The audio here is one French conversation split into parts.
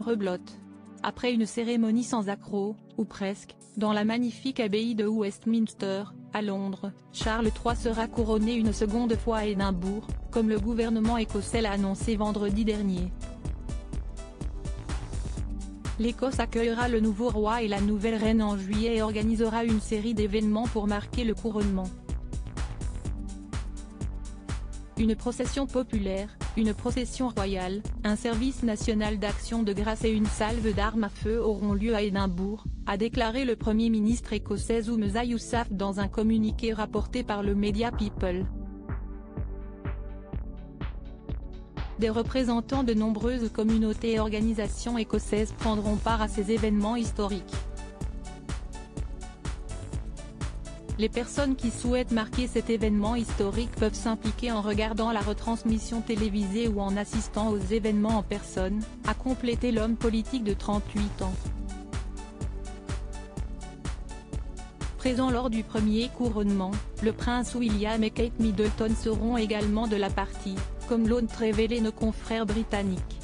Reblote. Après une cérémonie sans accroc, ou presque, dans la magnifique abbaye de Westminster, à Londres, Charles III sera couronné une seconde fois à Édimbourg, comme le gouvernement écossais l'a annoncé vendredi dernier. L'Écosse accueillera le nouveau roi et la nouvelle reine en juillet et organisera une série d'événements pour marquer le couronnement. Une procession populaire, une procession royale, un service national d'action de grâce et une salve d'armes à feu auront lieu à Édimbourg, a déclaré le Premier ministre écossais Humza Yousaf dans un communiqué rapporté par le média People. Des représentants de nombreuses communautés et organisations écossaises prendront part à ces événements historiques. Les personnes qui souhaitent marquer cet événement historique peuvent s'impliquer en regardant la retransmission télévisée ou en assistant aux événements en personne, a complété l'homme politique de 38 ans. Présents lors du premier couronnement, le prince William et Kate Middleton seront également de la partie, comme l'ont révélé nos confrères britanniques.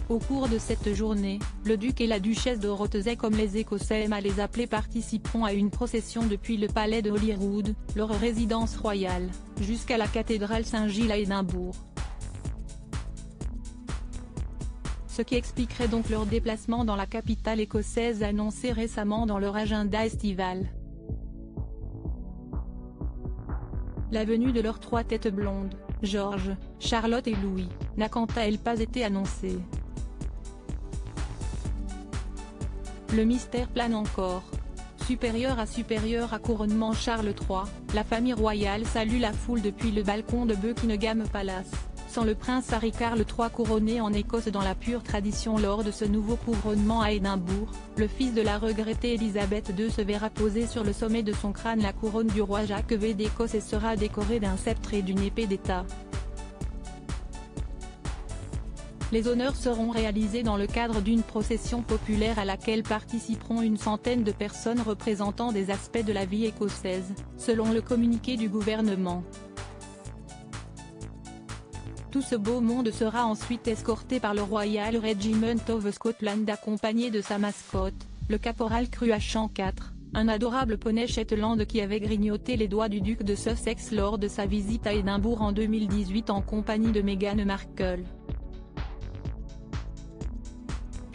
Au cours de cette journée, le duc et la duchesse de Rothesay, comme les Écossais aiment à les appeler, participeront à une procession depuis le palais de Holyrood, leur résidence royale, jusqu'à la cathédrale Saint-Gilles à Édimbourg. Ce qui expliquerait donc leur déplacement dans la capitale écossaise annoncé récemment dans leur agenda estival. La venue de leurs trois têtes blondes, George, Charlotte et Louis, n'a quant à elle pas été annoncée. Le mystère plane encore. Supérieur à couronnement Charles III, la famille royale salue la foule depuis le balcon de Buckingham Palace, sans le prince Harry Carl III couronné en Écosse dans la pure tradition. Lors de ce nouveau couronnement à Édimbourg, le fils de la regrettée Élisabeth II se verra poser sur le sommet de son crâne la couronne du roi Jacques V d'Écosse et sera décoré d'un sceptre et d'une épée d'État. Les honneurs seront réalisés dans le cadre d'une procession populaire à laquelle participeront une centaine de personnes représentant des aspects de la vie écossaise, selon le communiqué du gouvernement. Tout ce beau monde sera ensuite escorté par le Royal Regiment of Scotland accompagné de sa mascotte, le caporal Cruachan IV, un adorable poney Shetland qui avait grignoté les doigts du duc de Sussex lors de sa visite à Édimbourg en 2018 en compagnie de Meghan Markle.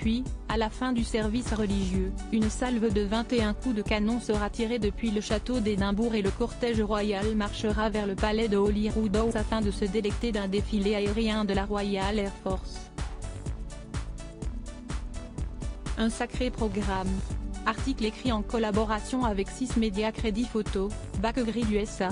Puis, à la fin du service religieux, une salve de 21 coups de canon sera tirée depuis le château d'Édimbourg et le cortège royal marchera vers le palais de Holyrood afin de se délecter d'un défilé aérien de la Royal Air Force. Un sacré programme. Article écrit en collaboration avec 6 médias Crédit Photo, Backgrid USA.